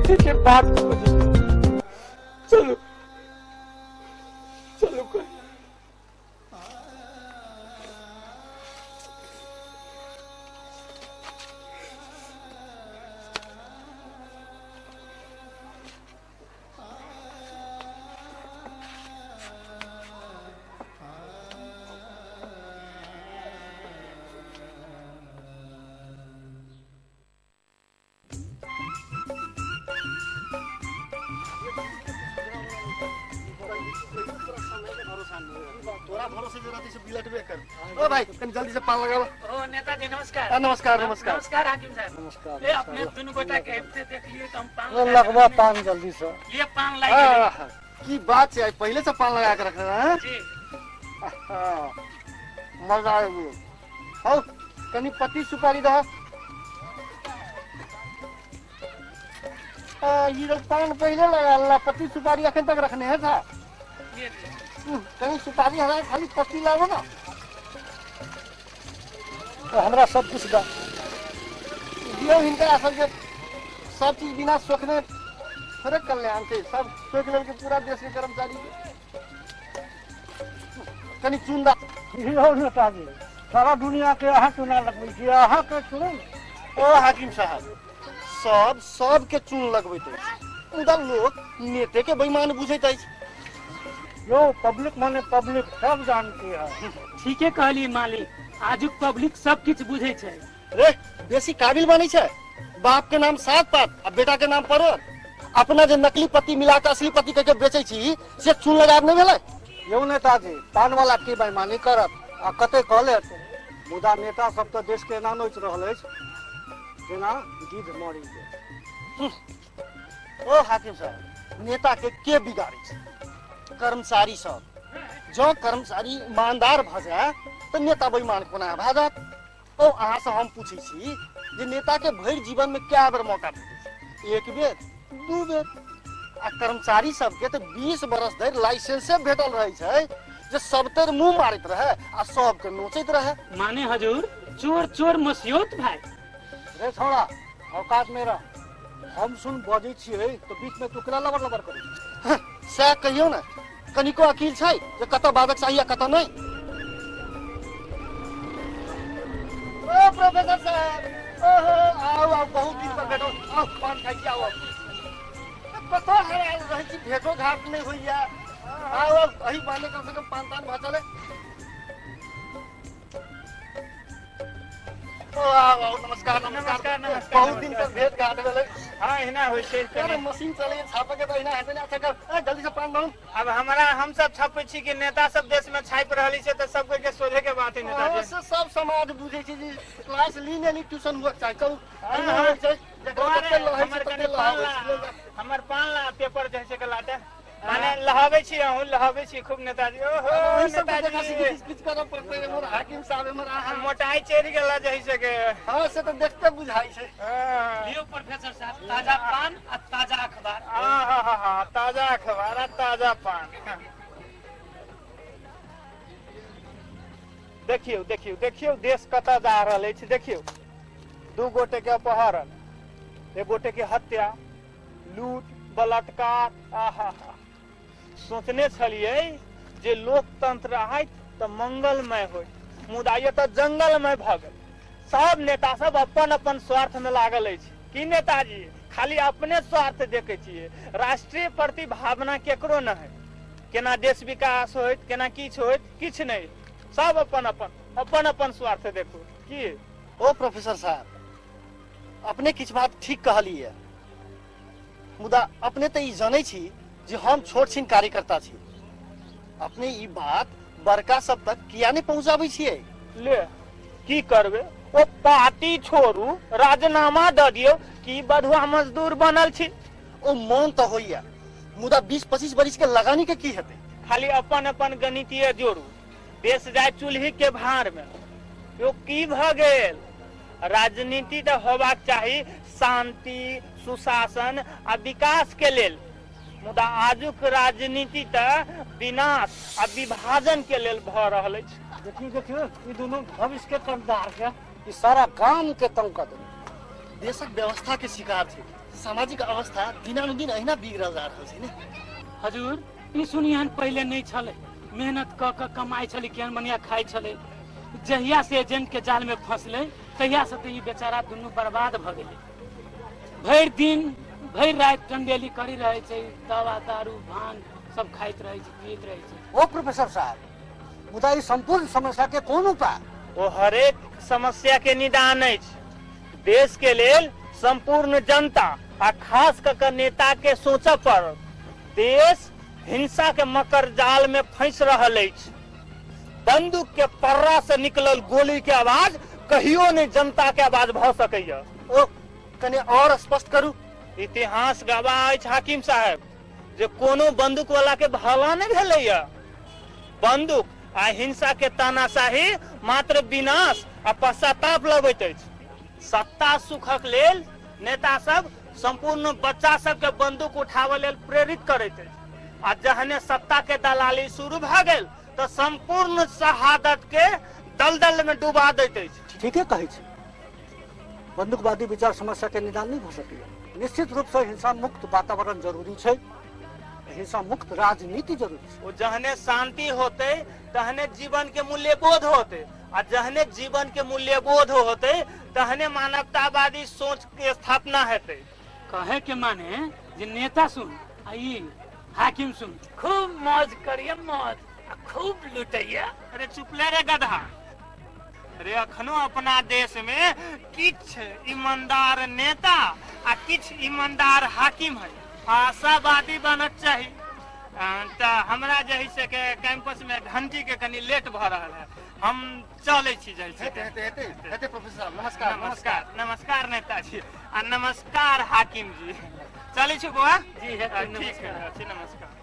बेटे के बाप की वजह से। चलो चलो कोई तोरा भरोसे जो रहती से बिलट बेकर। ओ भाई कन जल्दी से पान लगाओ। ओ नेताजी नमस्कार। नमस्कार नमस्कार नमस्कार हाकिम साहब। नमस्कार। ले अपने दोनों बेटा के से देख लिए तो हम पान लगवा पान जल्दी से। ये पान लाइए की बात है पहले से पान लगा के रख रहे हैं जी। मजा आएगा। हो कनी पत्ती सुपारी दो। ये लोग पान पहले लगा ला पत्ती सुपारी अखन तक रखने हैं था। ये कहीं सुपारी हमारे खाली पत्ती लाओ ना तो हमरा सब कुछ दा दियो इनका असल के सब चीज बिना सोचने फर्क कल्याण थे सब सोच ले के पूरा देश के कर्मचारी कनी चुंदा यो नेताजी सारा दुनिया के अहाँ चुना लगबै छी अहाँ के चुन ओ हाकिम साहब सब के चुन लगबैत अछि मुदा लोग नेते के बेईमान बुझैत अछि। यो पब्लिक माने पब्लिक सब जानती है। ठीके कहली मालिक आजुक पब्लिक सब कुछ बुझे छै। रे बेसी काबिल बनै छै बाप के नाम सात पात आ बेटा के नाम परोर अपना जे नकली पत्ती मिला के असली पत्ती कह के बेचै छी से चुन लगाब नहि भेलै। यो नेताजी पान वाला की बेईमानी करत आ कते कहले मुदा नेता सब तो देश के नाम नोच रहल अछि जेना गिद्ध मरी के। ओ हाकिम साहब नेता के बिगाड़ै छै कर्मचारी सब जो कर्मचारी ईमानदार भ जाए तो नेता बेईमान कोना भए जात। ओ अहाँ से हम पूछै छी जे नेता के भरि जीवन में क्या बेर मौका भेटै छै एक बेर दू बेर आ कर्मचारी सबके तो 20 बरस धरि लाइसेंसे भेटल रहे छै जे सब तर मुंह मारैत रहे आ सबके नोचैत रहे। माने हजूर चोर चोर मसियोत भाई। रे छोड़ा औकात में रह हम सुन बजै छियै तो बीच में टुकड़ा लबर लबर करै सएह कहियौ ने कनिको अकील छै जे कतऽ बाजक चाही आ कतऽ नहि। ओ प्रोफेसर साहब ओहो आओ आओ बहुत दिन पर भेटो आओ पान खाइ छी आओ कतऽ हरायल रहै छी भेटो घाट नहि होइया आओ अही बाने कम से कम पान तान भऽ चले। ओ आओ आओ नमस्कार नमस्कार, नमस्कार, बहुत दिन पर भेट घाट भेलै। हां एना होय छै। अरे मशीन चले छापे के तो एना हेतै ना अच्छा कर जल्दी से पान दो। अब हमारा हम सब छापै छी कि नेता सब देश में छाप रहली छै त सब के सोझे के बात है नेताजी। से सब समाज बुझे छै जे क्लास ली ने ट्यूशन हुआ चाहे चल हमर पान ला पेपर जैसे के लाटे माने लहावे छी हम लहावे छी खूब नेताजी। ओहो नेताजी किछ करब पड़तै हमर हाकिम साहब हमर आहा मोटाई चढ़ि गेला जैसे के। हां से तो देखते बुझाई छै। लियो प्रोफेसर साहब ताजा पान आ ताजा अखबार। हां ताजा अखबार आ ताजा पान। देखियो देखियो देखियो देश कतऽ जा रहल अछि देखियो दू गोटे के अपहरण एक गोटे के हत्या लूट बलात्कार। आहा सोचने छलियै जे लोकतंत्र आइत तऽ मंगलमय होय मुदा ये तऽ जंगलमय भऽ गेल। सब नेता सब अपन अपन स्वार्थ में लागल अछि की नेताजी खाली अपने स्वार्थ देखे छियै राष्ट्रीय प्रति भावना केकरो न है केना देश विकास होइत केना किछ होइत किछ नहीं सब अपन अपन स्वार्थ देखो की। ओ प्रोफेसर साहब अपने किछ बात ठीक कहलिए मुदा अपने तो ई जानै छी जे हम छोट छिन कार्यकर्ता छी अपने ई बात बड़का सब तक किया नहीं पहुंचाबै छियै। ले की करबे ओ पार्टी छोड़ू राजीनामा द दियो कि बधुआ मजदूर बनल छी। ओ मन तो होइया मुदा 20-25 बरिस के लगानी के की हेतै खाली अपन गणितीय जोड़ू देश जाय चूल्ही के भार में यो की भ गेल। राजनीति तो होबाक चाही शांति सुशासन आ विकास के लेल मुदा आजुक राजनीति तो विनाश आ विभाजन के लेल भ रहल अछि। देखियो ई दोनों भविष्य के तंगदार के ई सारा गांव के तंग कर दे देशक व्यवस्था के शिकार छै। सामाजिक अवस्था दिनानुदिन अहिना बिगड़ल जा रहल छै ने। हजूर ई सुनियन पहले नहीं छले, मेहनत क के कमाई छले, केहन बढ़िया खाई छले। जहिया से एजेंट के जाल में फंसले तहिया से तो ये बेचारा दुनू बर्बाद भ गेले। भरि दिन भरि रात टंडेली करी रहे छै, दवा दारू भांग सब खाइत रहे छै, पीत रहे छै। ओ प्रोफेसर साहब, मुदा ई संपूर्ण समस्या के कोन उपाय? वो हरेक समस्या के निदान अछि। देश के लेल संपूर्ण जनता आ खास क के नेता के सोचऽ पड़त। देश हिंसा के मकर जाल में फंस रहल अछि। बंदूक के पर्रा से निकलल गोली के आवाज कहियो नहीं जनता के आवाज भ सकैया। ओ कने और स्पष्ट करू। इतिहास गवाह अछि हाकिम साहब जे कोनो बंदूक वाला के भला नहीं भेलैया। बंदूक आ हिंसा के तानाशाही मात्र विनाश आ पश्चाताप लबैत अछि। सत्ता सुखक लेल नेता सब संपूर्ण बच्चा सब के बंदूक उठावे लेल प्रेरित करैत अछि। आ जहने सत्ता के दलाली शुरू भ गेल तो संपूर्ण शहादत के दलदल में डुबा दैत अछि। ठीके कहै छै। बंदूकवादी विचार समस्या के निदान नहीं भ सकैया। निश्चित रूप से हिंसा मुक्त वातावरण जरूरी छै, हिंसा मुक्त राजनीति जरूरी छै। वो जहने शांति होते तहने जीवन के मूल्यबोध होते, और जहने जीवन के मूल्यबोध होते तहने मानवतावादी सोच के स्थापना हेते। कहे के माने जे नेता सुन आ ई हाकिम सुन खूब मौज करिए, मौज आ खूब लुटैया। अरे चुपले रे गधा। अरे अखनो अपना देश में किछ ईमानदार नेता आ किछ ईमानदार हाकिम है। आशावादी बनत चाहिए। तो हमरा जही से के कैंपस में घंटी के कनी लेट भ रहल है, हम चले छी जही से। हेते प्रोफेसर साहब, नमस्कार। नमस्कार नमस्कार नेताजी आ नमस्कार हाकिम जी। चले छी बुआ जी है, ठीक है अच्छी नमस्कार।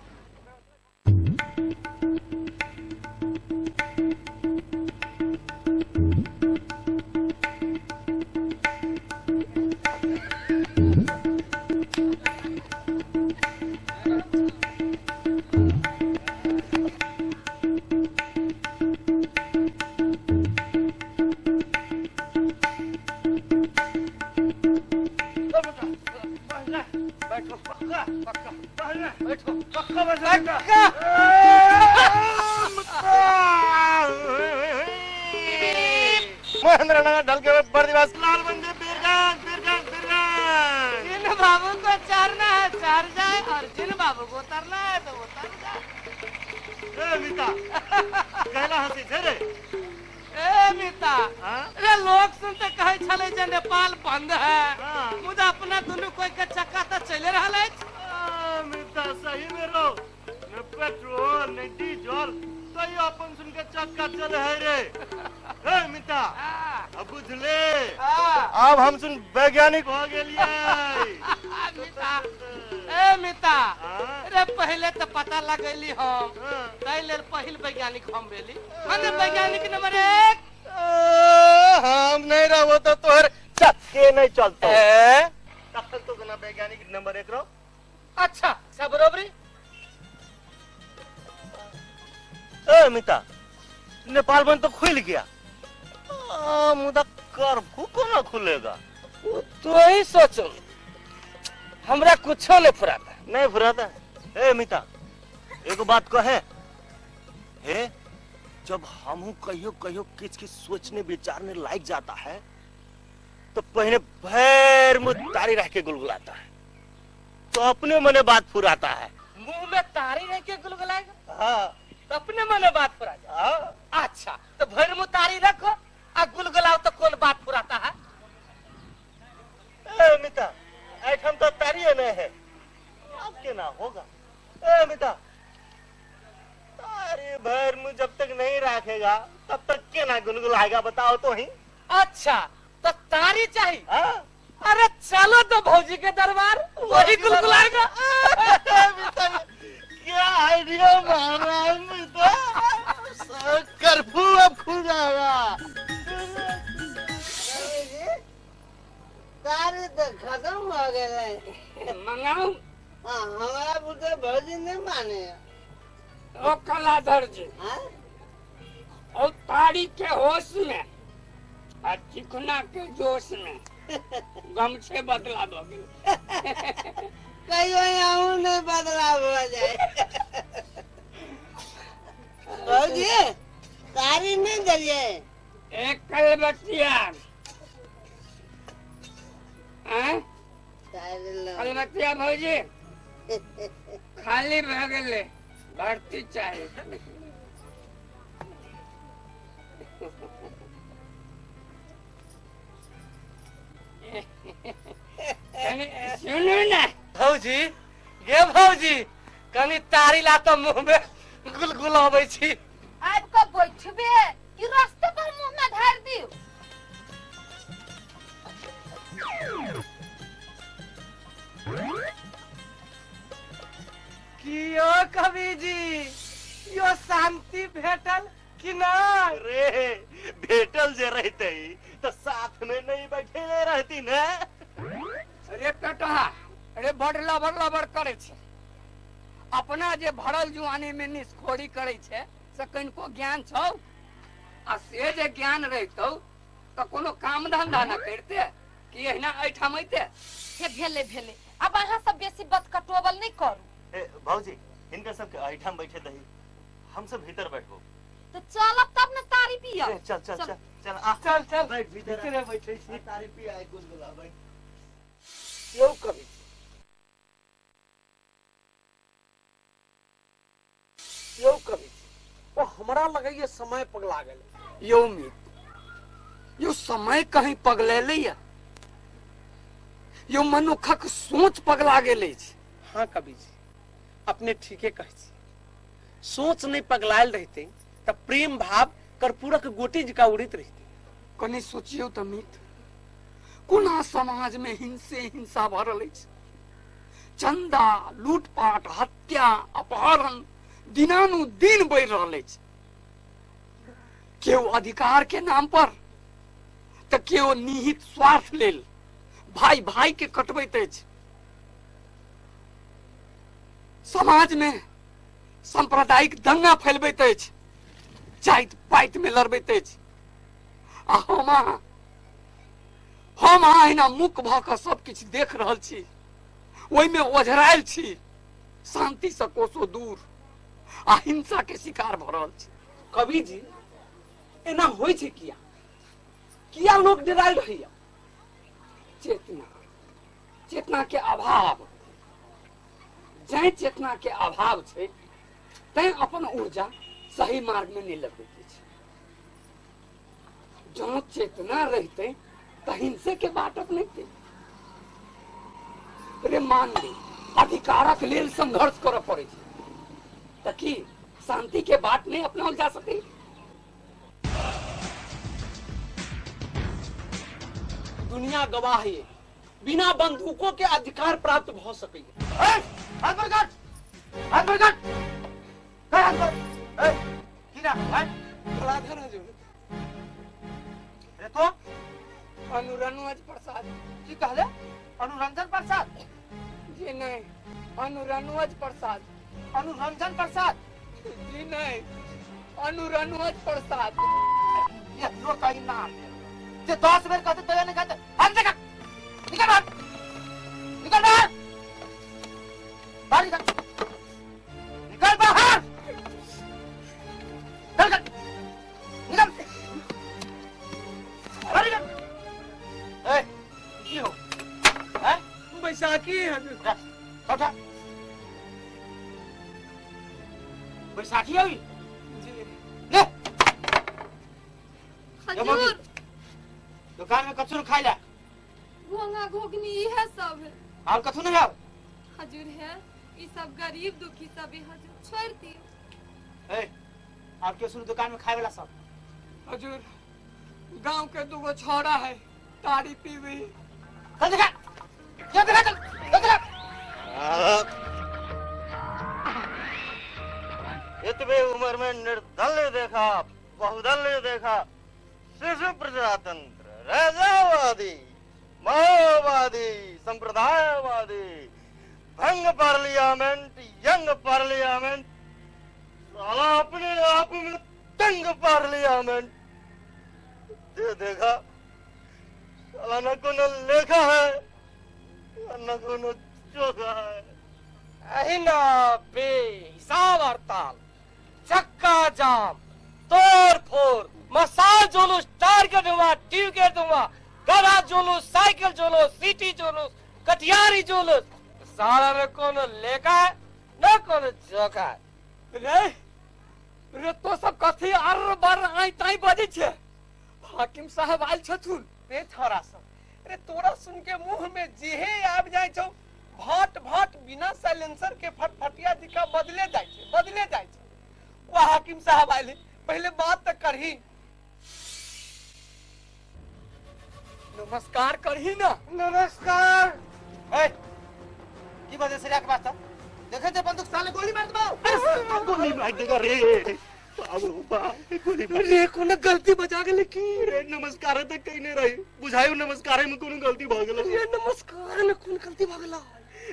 महेंद्र नगर ढल के बर्दिवास लाल मंदिर जिन बाबू को चढ़ना है चढ़ जाए और जिन बाबू को उतरना है तो उतर जाए। ए मीता कहला हंसी छे रे। ए मीता, रे लोग सुनते कहे छले जे नेपाल बंद है, मुदा अपना दुनू कोई के चक्का तो चले रहल है। मीता सही में रो न पेट्रोल न डीजल तो ये अपन सुन के चक्का चले है रे। ए मीता अब बुझले, अब हम सुन वैज्ञानिक हो गेलिए। ए मिता, रे पहले तो पता लगेली हम, तै लेल पहिल वैज्ञानिक हम भेली। हम वैज्ञानिक नंबर 1। हम नहीं रहो तो तोहर चक्के नहीं चलतो। तब तो गना वैज्ञानिक नंबर 1 रहो। अच्छा सब बरोबरी। ए मिता, नेपाल बंद तो खुल गया, मुदा कर्फ्यू कोना खुलेगा? तो ही सोचो, हमरा कुछो नहीं फुराता। नहीं फुराता। ए मिता, एक बात कहे हे, जब हम कहियो कहियो किच किच सोचने विचारने लायक जाता है तो पहले भैर मुंह तारी रह के गुलगुलाता है, तो अपने मने बात फुराता है। मुंह में तारी रह के गुलगुलाएगा? हाँ तो अपने मने बात फुरा जाए। अच्छा तो भैर मुंह तारी रखो आ गुलगुलाओ तो कौन बात फुराता है? ए मिता, ऐठम तो तारिये नहीं है, अब के ना होगा। ए मिता, तारी भैर मुंह जब तक नहीं रखेगा तब तक के ना गुलगुलाएगा, बताओ तो ही। अच्छा तो तारी चाहिए? हाँ? अरे चलो तो भौजी के दरबार, वही गुलगुलाएगा। क्या आइडिया मारा है मिता, कर्फ्यू अब खुल जाएगा। कार्य तो खत्म हो गए। मंगाऊ हाँ, हमारा बुढ़े भौजी नहीं माने। ओ कलाधर जी, हाँ? और तारी के होश में और चिकना के जोश में गमछे बदला भ गेल। कहियो यहाँ नहीं बदलाव हो जाए। भौजी कारी नहीं दलिए। एक कलबतिया हैं कलबतिया भौजी खाली रह गेले, भर्ती चाहिए। सुनो ना भौजी, गे भौजी, कनी तारी ला तो मुंह में गुलगुलाबै छी। आब के बैठबे कि रास्ते पर मुंह में धार दियो। कियो कवि जी, यो शांति भेटल कि नहीं? रे भेटल जे रहते तो साथ में नहीं बैठे रहती न। अरे टटहा, अरे बड़ लबर करे छे। अपना जे भरल जुआनी में निष्खोरी करे छे से कनको ज्ञान छौ? आ से जे ज्ञान रहतौ तो कोनो काम धंधा न करते कि एहिना ऐठाम अइते। हे भेले भेले, अब अहाँ सब बेसी बत कटोवल नहीं करू। भौजी इनका सबके ऐठाम बैठे दही, हम सब भीतर बैठो। तो चलब तब न तारी पिया। चल चल चल चल आ चल चल बैठ भीतर भीतरे बैठे छी। तारी पी आए गुलगुलाबै। यो कवि, यो कवि, ओ हमरा लगे ये समय पगला गेल। यो मित, यो समय कहीं पगलेले या यो मनुखक सोच पगला गेले छै। हाँ कवि जी, अपने ठीके कहै छी। सोच नहीं पगलायल रहते त प्रेम भाव कर्पूरक गोटी जका उड़ित रहते। कनी सोचियो त मित, कोना समाज में हिंसा भरल अछि। चंदा, लूटपाट, हत्या, अपहरण दिनानुदिन बढ़ि रहल अछि। केओ अधिकार के नाम पर त केओ निहित स्वार्थ लेल भाई भाई के कटबैत अछि। समाज में सांप्रदायिक दंगा फैलबैत अछि, जाइत पाइत में लड़बैत अछि। आ हम अहिना मुख भ क सब किछ देख रहल छी, ओहि में ओझरायल छी, शांति से कोसो दूर आ हिंसा के शिकार भ रहल छी। कवि जी, एना होय छै किया? किया लोग डरायल रहैया? चेतना के अभाव। जै चेतना के अभाव छै तै अपन ऊर्जा सही मार्ग में नहीं लगबैत छै। जहाँ चेतना रहते त हिंसे के बाटक नहीं थे। रे मान ली अधिकारक लेल संघर्ष करऽ पड़े छै त की शांति के बाट नहीं अपनाओल जा सके? दुनिया गवाह है, बिना बंदूकों के अधिकार प्राप्त भ सके। हाथ पर काट, हाथ पर काट, कर हाथ पर। किना भाई कलाधर है जो रे तो अनुरनुज प्रसाद की कहले? अनुरंजन प्रसाद जी नहीं, अनुरनुज प्रसाद। अनुरंजन प्रसाद जी नहीं, अनुरनुज प्रसाद। ये लो कहीं नाम है। जे 10 बार कहते तो ये नहीं कहते। हाथ से काट, निकल बाहर, निकल बाहर, बाहर निकल, निकल बाहर, चल कर, निकल, बाहर निकल। ए, की हो? हैं? बैसाखी है। उठा, बैसाखी हुई? ले, हजूर, दुकान में कचरू खाई ला। घोंगा घोगनी यह सब है। और कथू नहीं आओ? हजूर है, ये सब गरीब दुखी सब है हजूर, छोड़ दियो। ए, और क्यों सुन दुकान में खाए वाला सब? हजूर, गांव के दूगो छोरा है, ताड़ी पीवी। चल दिखा, चल दिखा, चल दिखा। इतने उम्र में निर्दल्य देखा, बहुदल्य देखा, शिशु प्रजातंत्र, राजावादी, माओवादी, संप्रदायवादी, भंग पार्लियामेंट, यंग पार्लियामेंट, साला अपने आप में तंग पार्लियामेंट। ये देखा साला न कोनो लेखा है न कोनो चोखा है। अहिना बेहिसाब हड़ताल, चक्का जाम, तोड़ फोड़, मसाल जुलूस, टारगेट हुआ, ट्यूगेट हुआ, गधा जुलूस, साइकिल जुलूस, सिटी जुलूस, कटियारी जुलूस, साला ने कोनो लेखा है न कोनो जोखा है। रे तो सब कथी आर बार आई ताई बजे छे। हाकिम साहब आइल छथुन। रे छोरा सब, रे तोरा सुन के मुंह में जेहे आब जाय छौ, भाट भाट बिना साइलेंसर के फटफटिया दिखा बदले जाय छे। वो हाकिम साहब आइले, पहले बात तक करही। नमस्कार करही ना। नमस्कार। ए, की वजह से के बात देखे थे बंदूक साले गोली मार दो। गोली मार देगा रे बाबू बा गोली मार रे कोनो गलती बजा गेले की। रे नमस्कार तक कहीं नहीं रही बुझायो नमस्कार में कोनो गलती भ गेल। रे नमस्कार में कोन गलती भ गेला।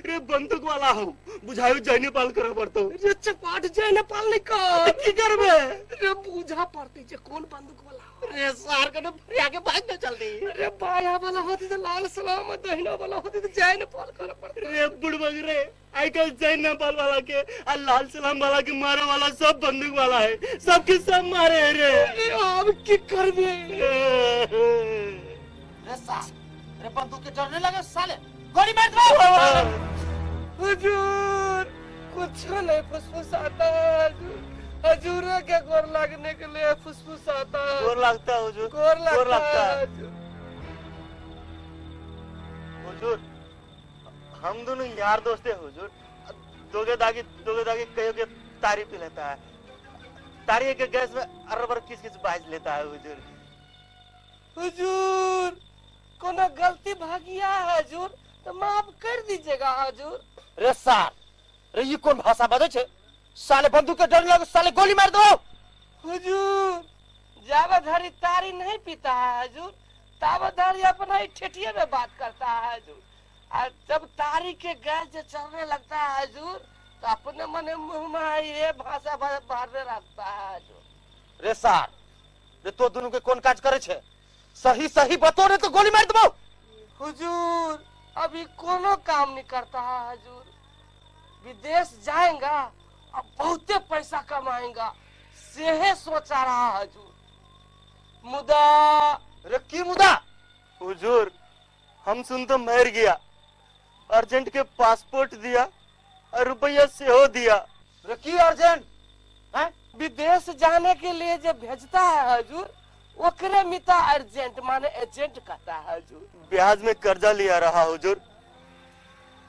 रे बंदूक वाला हो बुझायो जय नेपाल करे पड़तो। रे चपाट जय नेपाल नहीं कर की करबे। रे बुझा पड़ती जे कौन बंदूक वाला। रे सार के फरिया के भाग न चल दी। रे बाया वाला होती तो लाल सलाम, दहिना वाला होती तो जय नेपाल करे पड़ती। रे बुड़बग रे आई कल जय नेपाल वाला के और लाल सलाम वाला के मारे वाला सब बंदूक वाला है, सबके सब मारे है रे। अब की करबे। रे सार रे बंदूक के डरने लगे साले गोली मार दो। हुजूर कुछ नहीं फुसफुसाता हजूर के गोर लगने के लिए फुसफुसाता। गोर लगता है हुजूर, गोर लगता है हुजूर। हुजूर हम दोनों यार दोस्त है हुजूर। दोगे दागी कहो के तारी पी लेता है, तारी के गैस में अरबर किस बाज लेता है हुजूर। हुजूर कोनो गलती भागिया है हुजूर तो माफ कर दीजिएगा हुजूर। रे सार रे ये कौन भाषा बजे छे। साले बंदूक के डर लगे साले गोली मार दो। हुजूर जावधारी तारी नहीं पीता है हुजूर, तावधारी अपना ही ठेठिए में बात करता है हुजूर। और जब तारी के गैस जो चलने लगता है हुजूर तो अपने मने मुंह में ये भाषा बाहरने लगता है हुजूर। रे सार रे तो दोनों के कौन काज करे छे, सही सही बतो रे तो गोली मार दबो। हुजूर अभी कोनो काम नहीं करता है हुजूर, विदेश जाएगा अब बहुते पैसा कमाएगा सेहे सोचा रहा है हुजूर। मुदा रे की मुदा हुजूर हम सुन तो मर गया, अर्जेंट के पासपोर्ट दिया और रुपया से हो दिया। रे की अर्जेंट हैं विदेश जाने के लिए जो भेजता है हुजूर ओकरे मिता अर्जेंट माने एजेंट कहता है हुजूर। ब्याज में कर्जा लिया रहा हुजूर,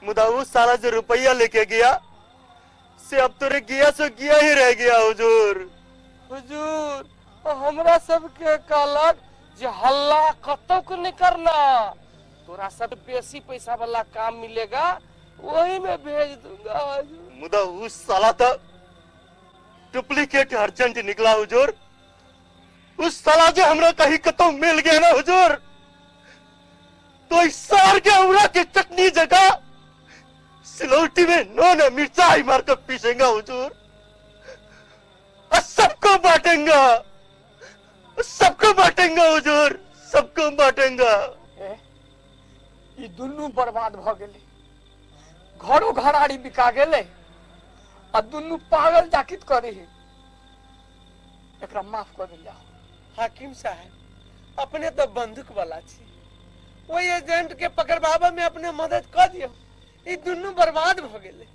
मुदा वो साला जो रुपया लेके गया से अब तोरे गया सो गया ही रह गया हुजूर। हुजूर हमरा सबके कहलक जे हल्ला कतौ को नहीं करना, तोरा सब बेसी पैसा वाला काम मिलेगा वही में भेज दूंगा हुजूर। मुदा उस साला तो डुप्लीकेट अर्जेंट निकला हुजूर। उस साला जो हमरा कहीं कतौ मिल गया ना हुजूर तो इस सार के हमरा की चटनी जगह सिलौटी में नोने मिर्चाई मार कर पीसेंगा हुजूर और सबको बांटेंगा हुजूर, सबको बांटेंगा। ये दुन्नु बर्बाद भ गेले, घरो घराड़ी बिका गेले आ दुन्नु पागल जाकित करे है। एकरा माफ कर दिया। हाकिम साहब अपने तो बंदूक वाला छी, वही एजेंट के पकड़वाबा में अपने मदद कर दियो। ये दुन्नु बर्बाद भ गेले।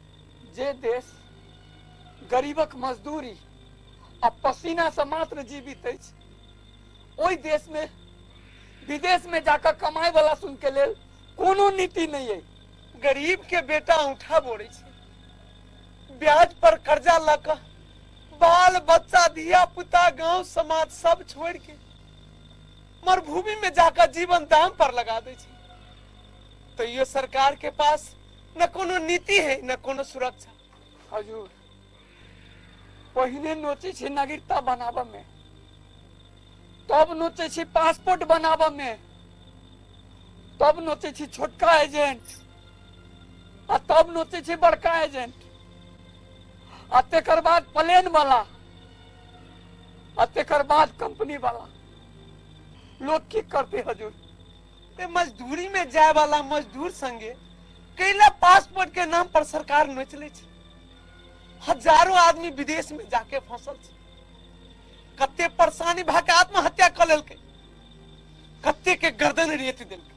जे देश गरीबक मजदूरी आ पसीना से मात्र जीवित अछि ओई देश में विदेश में जाकर कमाई वाला सुन के लेल कोनो नीति नहीं है। गरीब के बेटा उठा बोरे छे, ब्याज पर कर्जा लगा बाल बच्चा धिया पुता गांव समाज सब छोड़ के मरुभूमि में जाकर जीवन दाम पर लगा दे छे। तो ये सरकार के पास न कोनो नीति है न कोनो सुरक्षा। हुजूर पहिने नोचे छे नागरिकता बनावा में, तब नोचे छे पासपोर्ट बनावा में, तब नोचे छे छोटका एजेंट आ तब नोचे छे बड़का एजेंट आ तेकर बाद प्लेन वाला आ तेकर बाद कंपनी वाला। लोग की करते हुजूर ए मजदूरी में जाए वाला मजदूर संगे कैला पासपोर्ट के नाम पर सरकार नोच ले छे। हजारों आदमी विदेश में जाके फंसल छे, कते परेशानी भा के आत्महत्या कर लेलके, कते के गर्दन रेत देलके,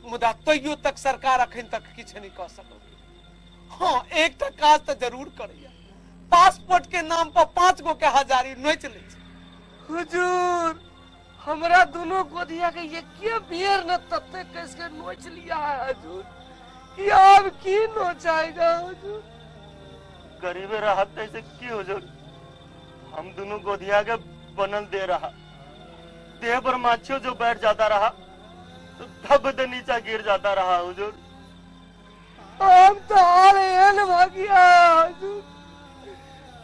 मुदा तैयो तक सरकार अखन तक किछ नहीं कह सकल। हाँ एक तक काज तो जरूर करैया, पासपोर्ट के नाम पर 5 गो के हजारी नोच ले छे। हुजूर हमरा दोनों गोदिया के ये क्या बियर न तत्ते कैसे नोच लिया है हुजूर, कि अब की नोचाएगा हुजूर। गरीबे राहत ऐसे की हुजूर, हम दोनों गोदिया के बनल दे रहा, देह पर माछियों जो बैठ जाता रहा तो धब दे नीचा गिर जाता रहा हुजूर। हम तो हारे एन भागिया हुजूर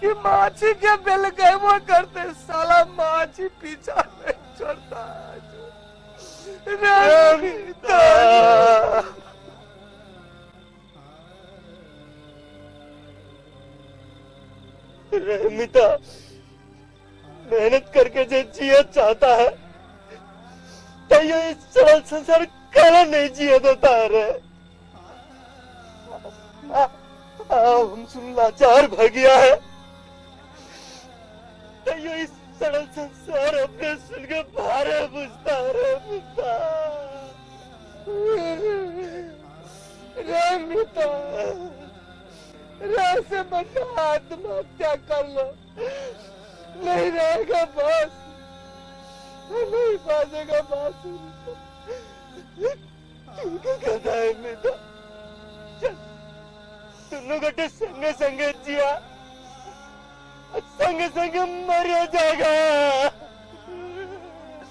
कि माछी के बेल गए वो करते, साला माछी पीछा नहीं छोड़ता हुजूर। रमिता रहमिता मेहनत करके जो जिया चाहता है तो ये इस सरल संसार काला नहीं जिया देता है रे। हम सुन लाचार भगिया है तो ये इस सरल संसार अपने सुन के भारे बुझता रे बुझता। रमिता से बंदा आत्महत्या कर लो, नहीं रहेगा बस, नहीं बाजेगा बांसुरी। तुमको कहता है मिता, चल दोनों गटे संगे संगे जिया, संगे संगे मर जाएगा।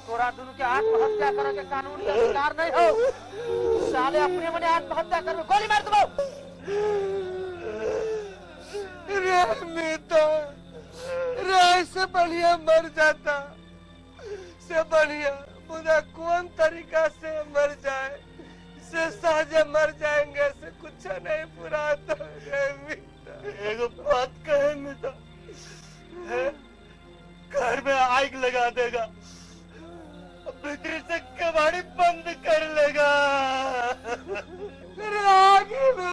तोरा दोनों के आत्महत्या करे के कानून के अधिकार नहीं हो, साले अपने मने आत्महत्या करबे, गोली मार दबो। रहमिता रह से बढ़िया मर जाता, से बढ़िया मुझे कौन तरीका से मर जाए, से सहजे मर जाएंगे, से कुछ नहीं पूरा तो रहमिता। एक बात कहे मिता, घर में आग लगा देगा, भीतर से कबाड़ी बंद कर लेगा। फिर आगे में